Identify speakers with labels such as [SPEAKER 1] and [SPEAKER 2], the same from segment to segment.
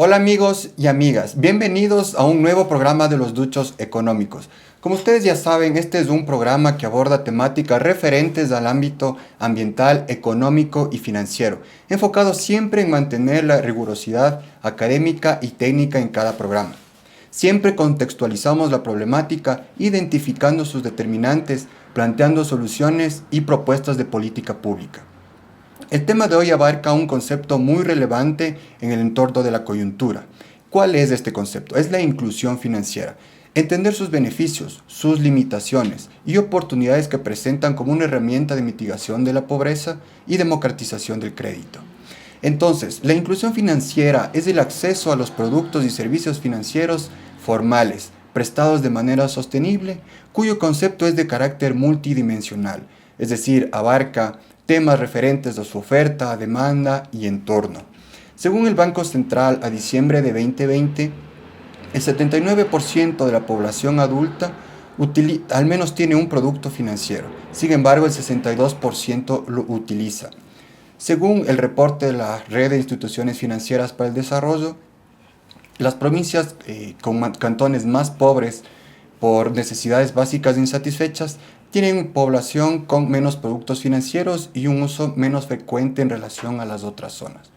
[SPEAKER 1] Hola amigos y amigas, bienvenidos a un nuevo programa de los Duchos Económicos. Como ustedes ya saben, este es un programa que aborda temáticas referentes al ámbito ambiental, económico y financiero, enfocado siempre en mantener la rigurosidad académica y técnica en cada programa. Siempre contextualizamos la problemática, identificando sus determinantes, planteando soluciones y propuestas de política pública. El tema de hoy abarca un concepto muy relevante en el entorno de la coyuntura. ¿Cuál es este concepto? Es la inclusión financiera. Entender sus beneficios, sus limitaciones y oportunidades que presentan como una herramienta de mitigación de la pobreza y democratización del crédito. Entonces, la inclusión financiera es el acceso a los productos y servicios financieros formales, prestados de manera sostenible, cuyo concepto es de carácter multidimensional, es decir, abarca temas referentes a su oferta, demanda y entorno. Según el Banco Central, a diciembre de 2020, el 79% de la población adulta al menos tiene un producto financiero. Sin embargo, el 62% lo utiliza. Según el reporte de la Red de Instituciones Financieras para el Desarrollo, las provincias con cantones más pobres por necesidades básicas insatisfechas tienen población con menos productos financieros y un uso menos frecuente en relación a las otras zonas.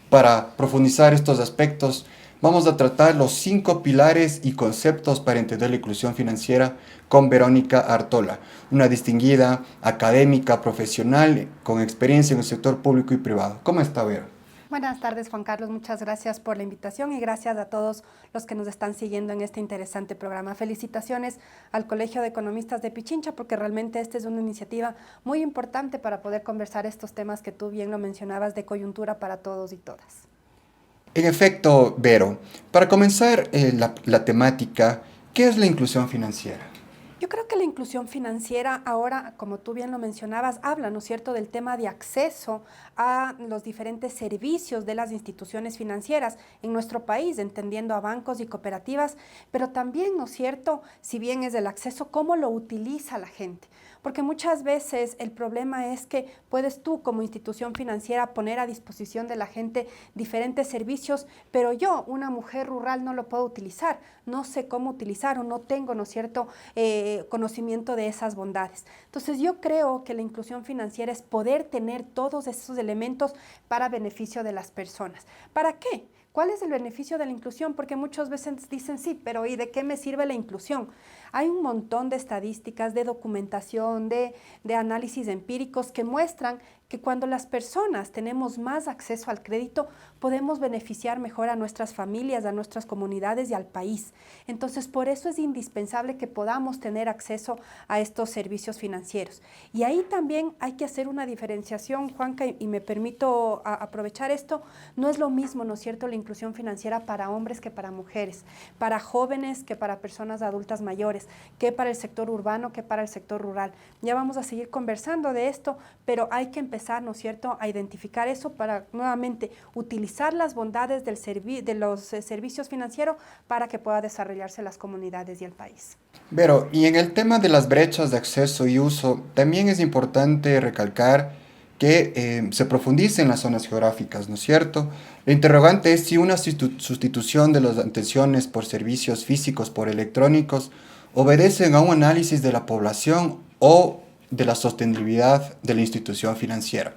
[SPEAKER 1] Para profundizar estos aspectos, vamos a tratar los 5 pilares y conceptos para entender la inclusión financiera con Verónica Artola, una distinguida académica profesional con experiencia en el sector público y privado. ¿Cómo está, Vero?
[SPEAKER 2] Buenas tardes, Juan Carlos. Muchas gracias por la invitación y gracias a todos los que nos están siguiendo en este interesante programa. Felicitaciones al Colegio de Economistas de Pichincha porque realmente esta es una iniciativa muy importante para poder conversar estos temas que tú bien lo mencionabas de coyuntura para todos y todas.
[SPEAKER 1] En efecto, Vero, para comenzar la temática, ¿qué es la inclusión financiera?
[SPEAKER 2] Yo creo que la inclusión financiera ahora, como tú bien lo mencionabas, habla, ¿no es cierto?, del tema de acceso a los diferentes servicios de las instituciones financieras en nuestro país, entendiendo a bancos y cooperativas, pero también, ¿no es cierto?, si bien es el acceso, cómo lo utiliza la gente. Porque muchas veces el problema es que puedes tú como institución financiera poner a disposición de la gente diferentes servicios, pero yo, una mujer rural, no lo puedo utilizar, no sé cómo utilizar o no tengo, ¿no es cierto?, conocimiento de esas bondades. Entonces yo creo que la inclusión financiera es poder tener todos esos elementos para beneficio de las personas. ¿Para qué? ¿Cuál es el beneficio de la inclusión? Porque muchas veces dicen, sí, pero ¿y de qué me sirve la inclusión? Hay un montón de estadísticas, de documentación, de análisis empíricos que muestran que cuando las personas tenemos más acceso al crédito, podemos beneficiar mejor a nuestras familias, a nuestras comunidades y al país. Entonces, por eso es indispensable que podamos tener acceso a estos servicios financieros. Y ahí también hay que hacer una diferenciación, Juanca, y me permito aprovechar esto, no es lo mismo, ¿no es cierto?, la inclusión financiera para hombres que para mujeres, para jóvenes que para personas adultas mayores, que para el sector urbano, que para el sector rural. Ya vamos a seguir conversando de esto, pero hay que empezar, ¿no es cierto?, a identificar eso para nuevamente utilizar las bondades de los servicios financieros para que pueda desarrollarse las comunidades y el país.
[SPEAKER 1] Pero, y en el tema de las brechas de acceso y uso, también es importante recalcar que se profundice en las zonas geográficas, ¿no es cierto? La interrogante es si una sustitución de las atenciones por servicios físicos por electrónicos obedecen a un análisis de la población o de la sostenibilidad de la institución financiera.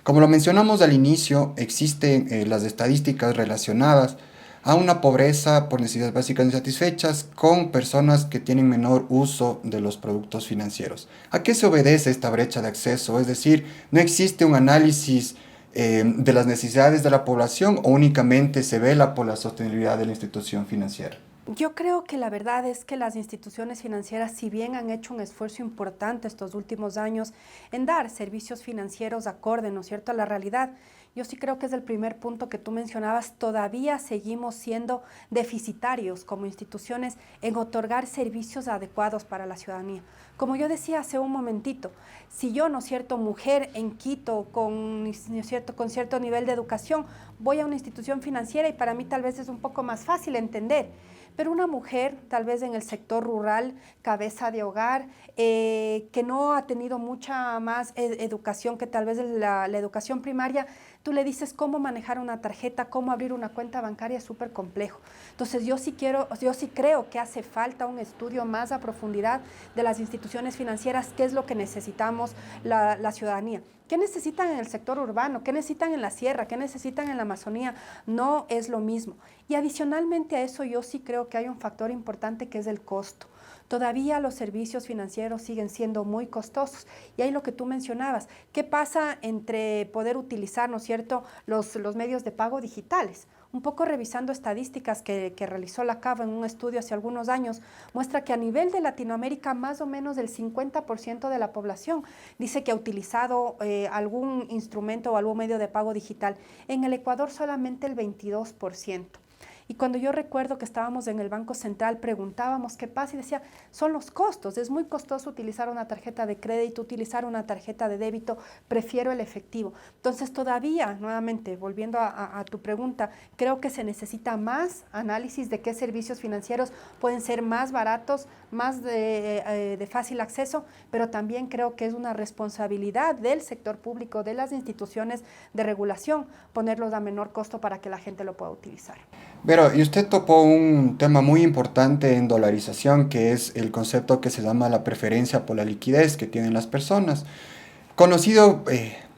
[SPEAKER 1] Como lo mencionamos al inicio, existen las estadísticas relacionadas a una pobreza por necesidades básicas insatisfechas con personas que tienen menor uso de los productos financieros. ¿A qué se obedece esta brecha de acceso? Es decir, no existe un análisis de las necesidades de la población o únicamente se vela por la sostenibilidad de la institución financiera.
[SPEAKER 2] Yo creo que la verdad es que las instituciones financieras, si bien han hecho un esfuerzo importante estos últimos años en dar servicios financieros acorde, ¿no es cierto?, a la realidad, yo sí creo que es el primer punto que tú mencionabas, todavía seguimos siendo deficitarios como instituciones en otorgar servicios adecuados para la ciudadanía. Como yo decía hace un momentito, si yo, ¿no es cierto?, mujer en Quito con, ¿no es cierto?, con cierto nivel de educación, voy a una institución financiera y para mí tal vez es un poco más fácil entender. Pero una mujer, tal vez en el sector rural, cabeza de hogar, que no ha tenido mucha más educación que tal vez la educación primaria, tú le dices cómo manejar una tarjeta, cómo abrir una cuenta bancaria, es súper complejo. Entonces yo sí creo que hace falta un estudio más a profundidad de las instituciones financieras, qué es lo que necesitamos la ciudadanía. ¿Qué necesitan en el sector urbano? ¿Qué necesitan en la sierra? ¿Qué necesitan en la Amazonía? No es lo mismo. Y adicionalmente a eso yo sí creo que hay un factor importante que es el costo. Todavía los servicios financieros siguen siendo muy costosos. Y ahí lo que tú mencionabas, ¿qué pasa entre poder utilizar, ¿no es cierto?, los medios de pago digitales? Un poco revisando estadísticas que realizó la CAF en un estudio hace algunos años, muestra que a nivel de Latinoamérica más o menos el 50% de la población dice que ha utilizado algún instrumento o algún medio de pago digital. En el Ecuador solamente el 22%. Y cuando yo recuerdo que estábamos en el Banco Central, preguntábamos qué pasa y decía, son los costos, es muy costoso utilizar una tarjeta de crédito, utilizar una tarjeta de débito, prefiero el efectivo. Entonces todavía, nuevamente, volviendo a tu pregunta, creo que se necesita más análisis de qué servicios financieros pueden ser más baratos, más de fácil acceso, pero también creo que es una responsabilidad del sector público, de las instituciones de regulación, ponerlos a menor costo para que la gente lo pueda utilizar.
[SPEAKER 1] Pero, y usted topó un tema muy importante en dolarización, que es el concepto que se llama la preferencia por la liquidez que tienen las personas, conocido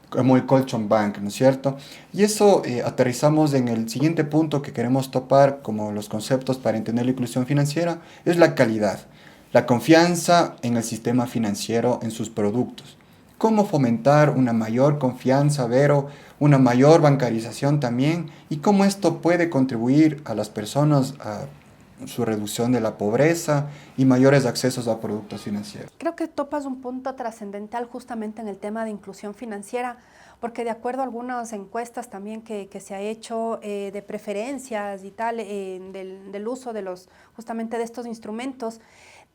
[SPEAKER 1] como el colchón bank, ¿no es cierto? Y eso aterrizamos en el siguiente punto que queremos topar como los conceptos para entender la inclusión financiera, es la calidad, la confianza en el sistema financiero, en sus productos. ¿Cómo fomentar una mayor confianza, Vero, una mayor bancarización también? ¿Y cómo esto puede contribuir a las personas a su reducción de la pobreza y mayores accesos a productos financieros?
[SPEAKER 2] Creo que topas un punto trascendental justamente en el tema de inclusión financiera, porque de acuerdo a algunas encuestas también que se ha hecho de preferencias y tal, del uso de justamente de estos instrumentos,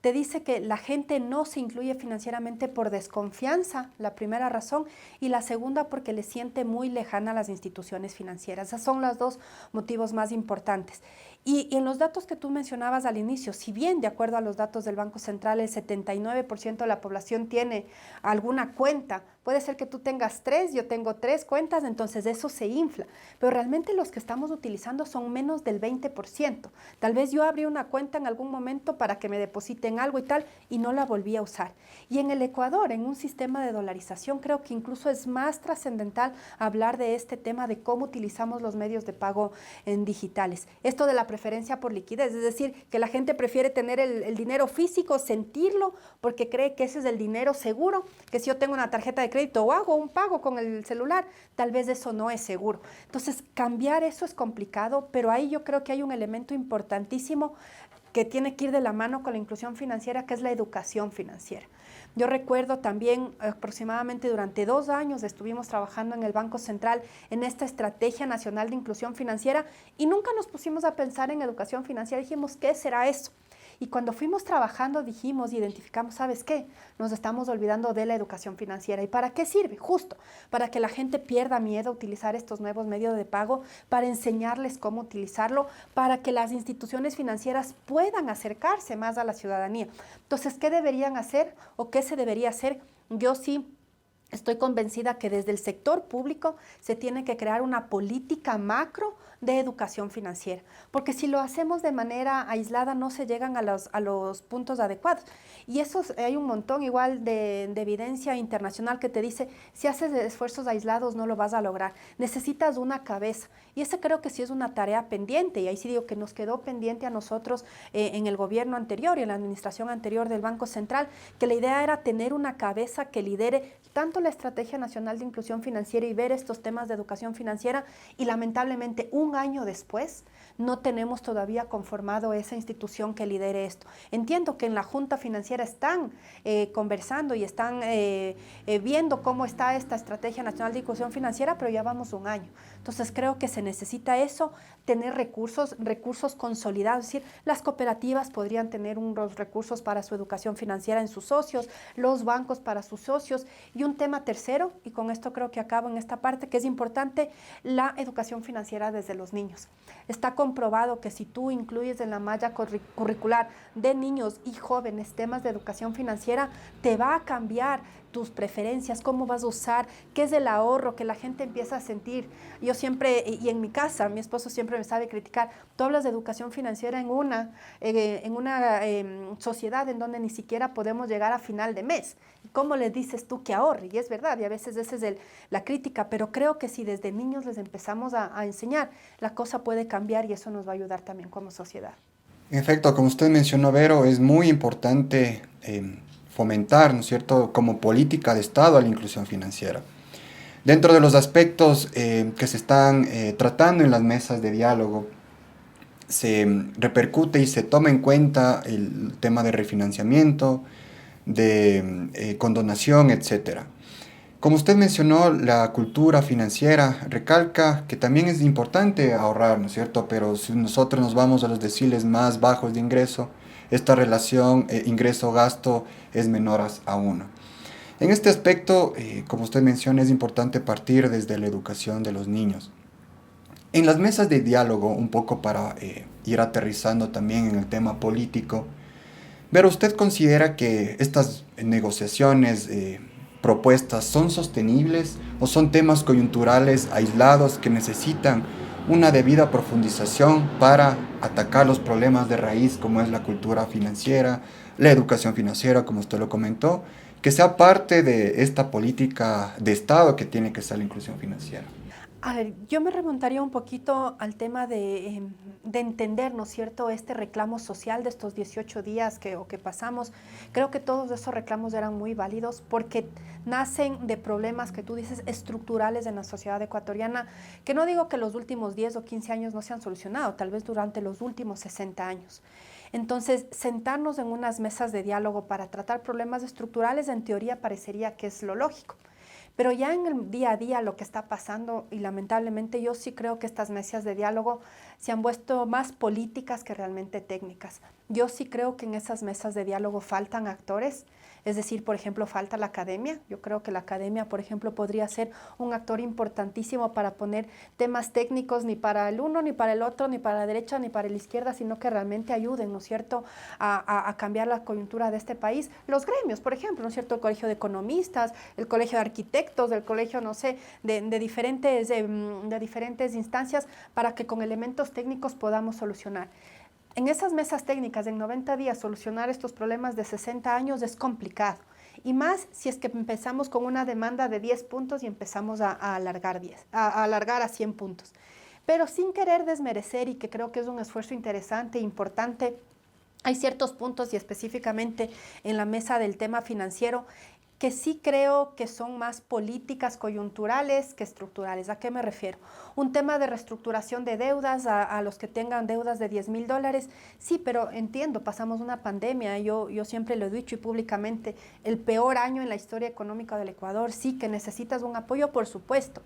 [SPEAKER 2] te dice que la gente no se incluye financieramente por desconfianza, la primera razón, y la segunda porque le siente muy lejana a las instituciones financieras. Esos son los dos motivos más importantes. Y en los datos que tú mencionabas al inicio, si bien de acuerdo a los datos del Banco Central el 79% de la población tiene alguna cuenta, puede ser que tú tengas 3, yo tengo 3 cuentas, entonces eso se infla, pero realmente los que estamos utilizando son menos del 20%. Tal vez yo abrí una cuenta en algún momento para que me depositen algo y tal, y no la volví a usar. Y en el Ecuador, en un sistema de dolarización, creo que incluso es más trascendental hablar de este tema de cómo utilizamos los medios de pago en digitales. Esto de la preferencia por liquidez, es decir, que la gente prefiere tener el dinero físico, sentirlo, porque cree que ese es el dinero seguro, que si yo tengo una tarjeta de crédito o hago un pago con el celular, tal vez eso no es seguro. Entonces, cambiar eso es complicado, pero ahí yo creo que hay un elemento importantísimo que tiene que ir de la mano con la inclusión financiera, que es la educación financiera. Yo recuerdo también aproximadamente durante 2 años estuvimos trabajando en el Banco Central en esta Estrategia Nacional de Inclusión Financiera y nunca nos pusimos a pensar en educación financiera. Dijimos, ¿qué será eso? Y cuando fuimos trabajando dijimos, identificamos, ¿sabes qué? Nos estamos olvidando de la educación financiera. ¿Y para qué sirve? Justo, para que la gente pierda miedo a utilizar estos nuevos medios de pago, para enseñarles cómo utilizarlo, para que las instituciones financieras puedan acercarse más a la ciudadanía. Entonces, ¿qué deberían hacer o qué se debería hacer? Yo sí estoy convencida que desde el sector público se tiene que crear una política macro de educación financiera, porque si lo hacemos de manera aislada no se llegan a los puntos adecuados. Y eso hay un montón igual de evidencia internacional que te dice, si haces esfuerzos aislados no lo vas a lograr, necesitas una cabeza. Y esa creo que sí es una tarea pendiente, y ahí sí digo que nos quedó pendiente a nosotros en el gobierno anterior y en la administración anterior del Banco Central, que la idea era tener una cabeza que lidere tanto la Estrategia Nacional de Inclusión Financiera y ver estos temas de educación financiera, y lamentablemente un año después no tenemos todavía conformado esa institución que lidere esto. Entiendo que en la Junta Financiera están conversando y están viendo cómo está esta Estrategia Nacional de Inclusión Financiera, pero ya vamos un año. Entonces creo que se necesita eso, tener recursos consolidados, es decir, las cooperativas podrían tener unos recursos para su educación financiera en sus socios, los bancos para sus socios, y un tema tema tercero, y con esto creo que acabo en esta parte, que es importante, la educación financiera desde los niños. Está comprobado que si tú incluyes en la malla curricular de niños y jóvenes temas de educación financiera, te va a cambiar tus preferencias, cómo vas a usar, qué es el ahorro, que la gente empieza a sentir. Yo siempre, y en mi casa, mi esposo siempre me sabe criticar, tú hablas de educación financiera en una sociedad en donde ni siquiera podemos llegar a final de mes. ¿Cómo le dices tú que ahorre? Y es verdad, y a veces esa es la crítica, pero creo que si desde niños les empezamos a enseñar, la cosa puede cambiar y eso nos va a ayudar también como sociedad.
[SPEAKER 1] En efecto, como usted mencionó, Vero, es muy importante fomentar, ¿no es cierto?, como política de Estado a la inclusión financiera. Dentro de los aspectos que se están tratando en las mesas de diálogo, se repercute y se toma en cuenta el tema de refinanciamiento, de condonación, etcétera. Como usted mencionó, la cultura financiera recalca que también es importante ahorrar, ¿no es cierto? Pero si nosotros nos vamos a los deciles más bajos de ingreso, esta relación ingreso-gasto es menor a 1. En este aspecto, como usted menciona, es importante partir desde la educación de los niños. En las mesas de diálogo, un poco para ir aterrizando también en el tema político, pero ¿usted considera que estas negociaciones propuestas son sostenibles o son temas coyunturales aislados que necesitan una debida profundización para atacar los problemas de raíz como es la cultura financiera, la educación financiera, como usted lo comentó, que sea parte de esta política de Estado que tiene que ser la inclusión financiera?
[SPEAKER 2] A ver, yo me remontaría un poquito al tema de entender, ¿no es cierto?, este reclamo social de estos 18 días que pasamos. Creo que todos esos reclamos eran muy válidos porque nacen de problemas que tú dices estructurales en la sociedad ecuatoriana, que no digo que los últimos 10 o 15 años no se han solucionado, tal vez durante los últimos 60 años. Entonces, sentarnos en unas mesas de diálogo para tratar problemas estructurales, en teoría parecería que es lo lógico. Pero ya en el día a día lo que está pasando, y lamentablemente yo sí creo que estas mesas de diálogo se han vuelto más políticas que realmente técnicas. Yo sí creo que en esas mesas de diálogo faltan actores, es decir, por ejemplo, falta la academia. Yo creo que la academia, por ejemplo, podría ser un actor importantísimo para poner temas técnicos ni para el uno, ni para el otro, ni para la derecha, ni para la izquierda, sino que realmente ayuden, ¿no es cierto?, a cambiar la coyuntura de este país. Los gremios, por ejemplo, ¿no es cierto?, el Colegio de Economistas, el Colegio de Arquitectos, el Colegio, no sé, de diferentes instancias para que con elementos técnicos podamos solucionar. En esas mesas técnicas, en 90 días, solucionar estos problemas de 60 años es complicado. Y más si es que empezamos con una demanda de 10 puntos y empezamos a alargar a 100 puntos. Pero sin querer desmerecer, y que creo que es un esfuerzo interesante e importante, hay ciertos puntos, y específicamente en la mesa del tema financiero, que sí creo que son más políticas coyunturales que estructurales. ¿A qué me refiero? Un tema de reestructuración de deudas a los que tengan deudas de $10,000, sí, pero entiendo, pasamos una pandemia, yo siempre lo he dicho y públicamente, el peor año en la historia económica del Ecuador, sí, que necesitas un apoyo, por supuesto.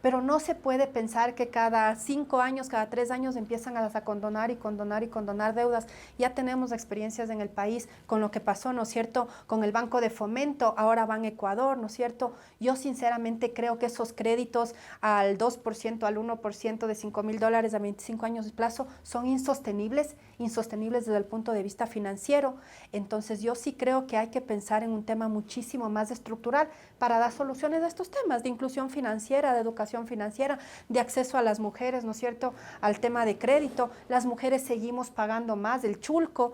[SPEAKER 2] Pero no se puede pensar que cada 5 años, cada 3 años empiezan a condonar y condonar y condonar deudas. Ya tenemos experiencias en el país con lo que pasó, ¿no es cierto?, con el Banco de Fomento, ahora Ban Ecuador, ¿no es cierto? Yo sinceramente creo que esos créditos al 2%, al 1% de $5,000 a 25 años de plazo son insostenibles desde el punto de vista financiero. Entonces yo sí creo que hay que pensar en un tema muchísimo más estructural para dar soluciones a estos temas de inclusión financiera, de educación financiera, de acceso a las mujeres, ¿no es cierto?, al tema de crédito. Las mujeres seguimos pagando más del chulco.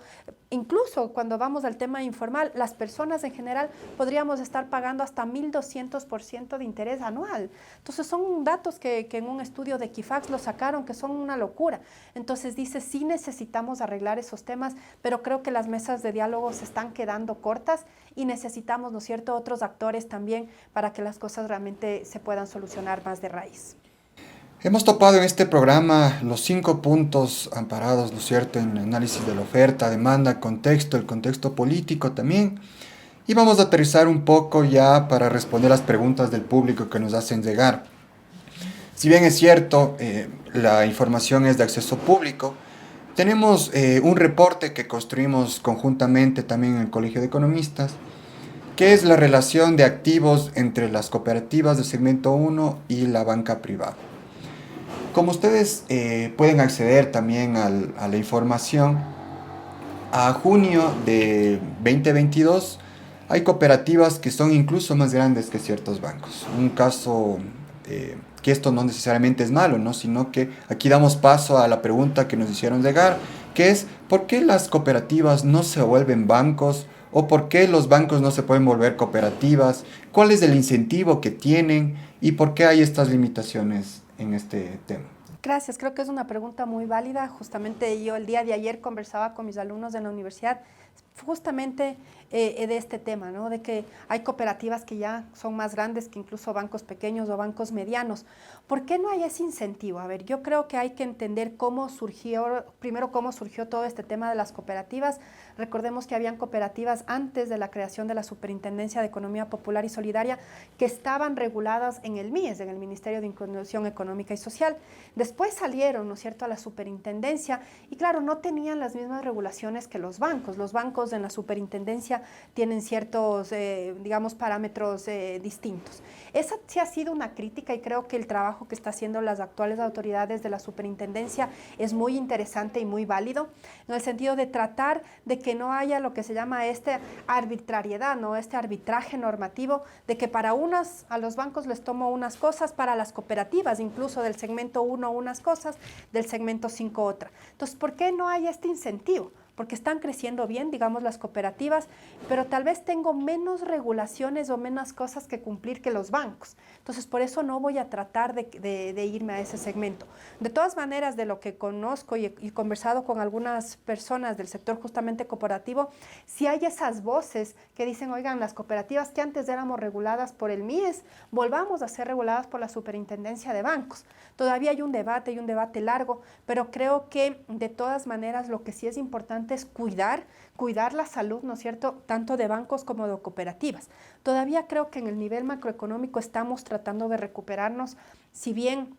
[SPEAKER 2] Incluso cuando vamos al tema informal, las personas en general podríamos estar pagando hasta 1,200% de interés anual. Entonces son datos que en un estudio de Equifax lo sacaron, que son una locura. Entonces dice, sí necesitamos arreglar esos temas, pero creo que las mesas de diálogo se están quedando cortas y necesitamos, ¿no es cierto?, otros actores también para que las cosas realmente se puedan solucionar más de raíz.
[SPEAKER 1] Hemos topado en este programa los 5 puntos amparados, ¿no es cierto?, en el análisis de la oferta, demanda, contexto, el contexto político también. Y vamos a aterrizar un poco ya para responder las preguntas del público que nos hacen llegar. Si bien es cierto, la información es de acceso público, tenemos un reporte que construimos conjuntamente también en el Colegio de Economistas, ¿Qué es la relación de activos entre las cooperativas del segmento 1 y la banca privada? Como ustedes pueden acceder también a la información, a junio de 2022 hay cooperativas que son incluso más grandes que ciertos bancos. Un caso que esto no necesariamente es malo, ¿no? Sino que aquí damos paso a la pregunta que nos hicieron llegar, que es ¿por qué las cooperativas no se vuelven bancos? ¿O por qué los bancos no se pueden volver cooperativas? ¿Cuál es el incentivo que tienen? ¿Y por qué hay estas limitaciones en este tema?
[SPEAKER 2] Gracias, creo que es una pregunta muy válida. Justamente yo el día de ayer conversaba con mis alumnos de la universidad justamente de este tema, ¿no? De que hay cooperativas que ya son más grandes que incluso bancos pequeños o bancos medianos. ¿Por qué no hay ese incentivo? A ver, yo creo que hay que entender cómo surgió, primero cómo surgió todo este tema de las cooperativas. Recordemos que habían cooperativas antes de la creación de la Superintendencia de Economía Popular y Solidaria que estaban reguladas en el MIES, en el Ministerio de Inclusión Económica y Social. Después salieron, ¿no es cierto?, a la superintendencia y claro, no tenían las mismas regulaciones que los bancos. Los bancos en la superintendencia tienen ciertos, digamos, parámetros distintos. Esa sí ha sido una crítica y creo que el trabajo que están haciendo las actuales autoridades de la superintendencia es muy interesante y muy válido, en el sentido de tratar de que no haya lo que se llama arbitrariedad, ¿no? Este arbitraje normativo de que para unas, a los bancos les tomo unas cosas, para las cooperativas, incluso del segmento 1 unas cosas, del segmento 5 otra. Entonces, ¿por qué no hay este incentivo? Porque están creciendo bien, digamos, las cooperativas, pero tal vez tengo menos regulaciones o menos cosas que cumplir que los bancos. Entonces, por eso no voy a tratar de irme a ese segmento. De todas maneras, de lo que conozco y he conversado con algunas personas del sector justamente cooperativo, sí hay esas voces que dicen, oigan, las cooperativas que antes éramos reguladas por el MIES, volvamos a ser reguladas por la Superintendencia de Bancos. Todavía hay un debate y un debate largo, pero creo que de todas maneras lo que sí es importante es cuidar la salud, ¿no es cierto?, tanto de bancos como de cooperativas. Todavía creo que en el nivel macroeconómico estamos tratando de recuperarnos, si bien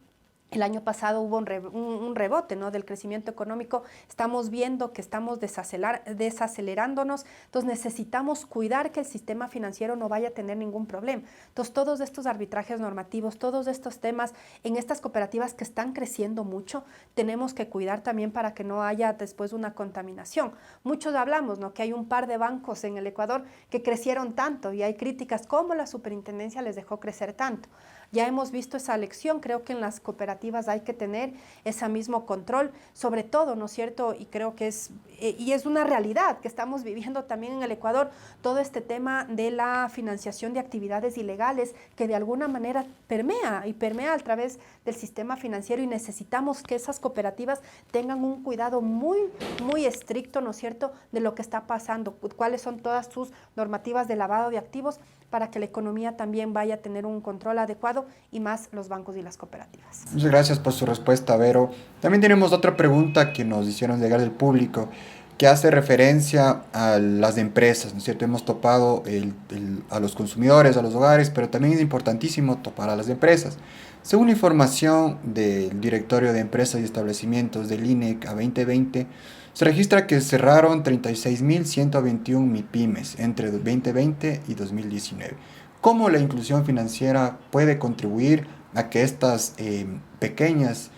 [SPEAKER 2] el año pasado hubo un rebote, ¿no?, del crecimiento económico. Estamos viendo que estamos desacelerándonos, entonces necesitamos cuidar que el sistema financiero no vaya a tener ningún problema. Entonces todos estos arbitrajes normativos, todos estos temas en estas cooperativas que están creciendo mucho, tenemos que cuidar también para que no haya después una contaminación. Muchos hablamos, ¿no?, que hay un par de bancos en el Ecuador que crecieron tanto y hay críticas, ¿cómo la superintendencia les dejó crecer tanto? Ya hemos visto esa lección, creo que en las cooperativas hay que tener ese mismo control, sobre todo, ¿no es cierto? Y creo que es una realidad que estamos viviendo también en el Ecuador, todo este tema de la financiación de actividades ilegales que de alguna manera permea a través del sistema financiero y necesitamos que esas cooperativas tengan un cuidado muy, muy estricto, ¿no es cierto?, de lo que está pasando, cuáles son todas sus normativas de lavado de activos para que la economía también vaya a tener un control adecuado y más los bancos y las cooperativas.
[SPEAKER 1] Muchas gracias por su respuesta, Vero. También tenemos otra pregunta que nos hicieron llegar del público, que hace referencia a las empresas, ¿no es cierto? Hemos topado a los consumidores, a los hogares, pero también es importantísimo topar a las empresas. Según información del Directorio de Empresas y Establecimientos del INEC a 2020, se registra que cerraron 36.121 MIPYMES entre 2020 y 2019. ¿Cómo la inclusión financiera puede contribuir a que estas pequeñas,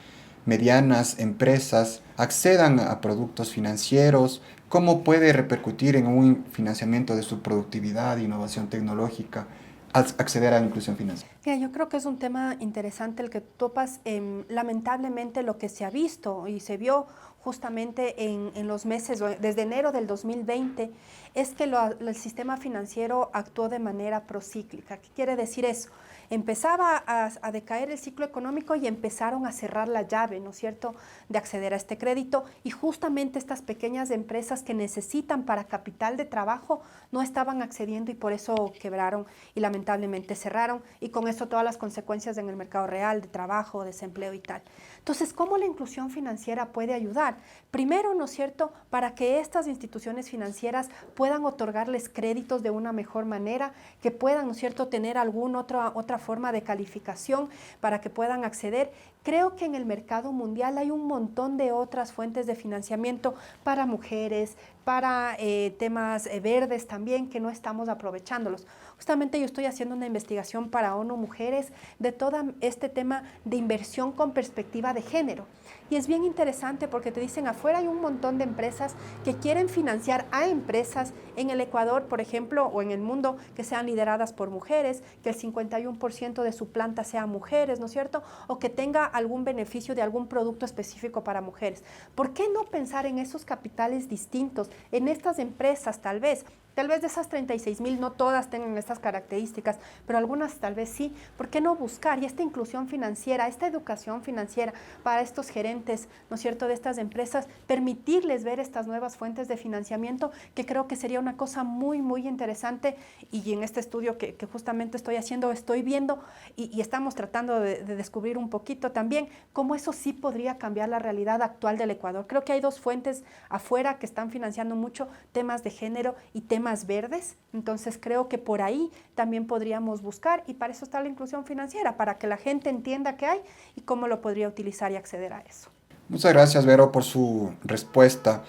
[SPEAKER 1] medianas empresas accedan a productos financieros? ¿Cómo puede repercutir en un financiamiento de su productividad, innovación tecnológica, acceder a la inclusión financiera?
[SPEAKER 2] Mira, yo creo que es un tema interesante el que topas. Lamentablemente lo que se ha visto y se vio justamente en los meses, desde enero del 2020, es que el sistema financiero actuó de manera procíclica. ¿Qué quiere decir eso? Empezaba a decaer el ciclo económico y empezaron a cerrar la llave, ¿no es cierto?, de acceder a este crédito y justamente estas pequeñas empresas que necesitan para capital de trabajo no estaban accediendo y por eso quebraron y lamentablemente cerraron y con esto todas las consecuencias en el mercado real de trabajo, desempleo y tal. Entonces, ¿cómo la inclusión financiera puede ayudar? Primero, ¿no es cierto?, para que estas instituciones financieras puedan otorgarles créditos de una mejor manera, que puedan, ¿no es cierto?, tener alguna otra forma de calificación para que puedan acceder, creo que en el mercado mundial hay un montón de otras fuentes de financiamiento para mujeres, para temas verdes también, que no estamos aprovechándolos. Justamente yo estoy haciendo una investigación para ONU Mujeres de todo este tema de inversión con perspectiva de género. Y es bien interesante porque te dicen, afuera hay un montón de empresas que quieren financiar a empresas en el Ecuador, por ejemplo, o en el mundo, que sean lideradas por mujeres, que el 51% de su planta sea mujeres, ¿no es cierto? O que tenga algún beneficio de algún producto específico para mujeres. ¿Por qué no pensar en esos capitales distintos, en estas empresas tal vez? Tal vez de esas 36,000 no todas tengan estas características, pero algunas tal vez sí. ¿Por qué no buscar? Y esta inclusión financiera, esta educación financiera para estos gerentes, ¿no es cierto?, de estas empresas, permitirles ver estas nuevas fuentes de financiamiento, que creo que sería una cosa muy, muy interesante. Y en este estudio que justamente estoy haciendo, estoy viendo y estamos tratando de descubrir un poquito también cómo eso sí podría cambiar la realidad actual del Ecuador. Creo que hay dos fuentes afuera que están financiando mucho temas de género y temas verdes, entonces creo que por ahí también podríamos buscar, y para eso está la inclusión financiera, para que la gente entienda qué hay y cómo lo podría utilizar y acceder a eso.
[SPEAKER 1] Muchas gracias, Vero, por su respuesta.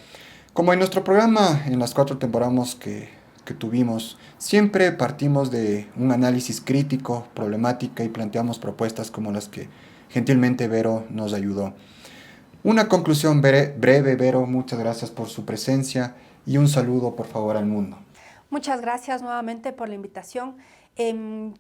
[SPEAKER 1] Como en nuestro programa, en las 4 temporadas que tuvimos, siempre partimos de un análisis crítico, problemática, y planteamos propuestas como las que gentilmente Vero nos ayudó. Una conclusión breve, Vero, muchas gracias por su presencia y un saludo, por favor, al mundo.
[SPEAKER 2] Muchas gracias nuevamente por la invitación.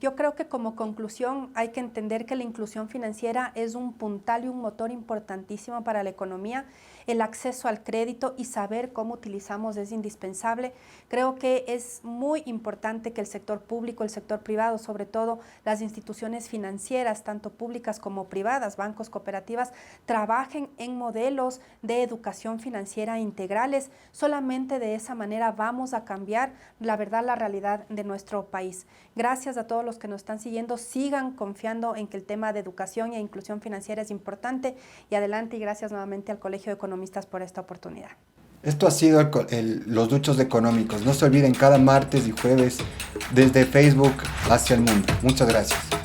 [SPEAKER 2] Yo creo que como conclusión hay que entender que la inclusión financiera es un puntal y un motor importantísimo para la economía. El acceso al crédito y saber cómo utilizamos es indispensable. Creo que es muy importante que el sector público, el sector privado, sobre todo las instituciones financieras, tanto públicas como privadas, bancos, cooperativas, trabajen en modelos de educación financiera integrales. Solamente de esa manera vamos a cambiar, la verdad, la realidad de nuestro país. Gracias a todos los que nos están siguiendo. Sigan confiando en que el tema de educación e inclusión financiera es importante. Y adelante, y gracias nuevamente al Colegio de Economistas por esta oportunidad.
[SPEAKER 1] Esto ha sido los Duchos Económicos. No se olviden, cada martes y jueves desde Facebook hacia el mundo. Muchas gracias.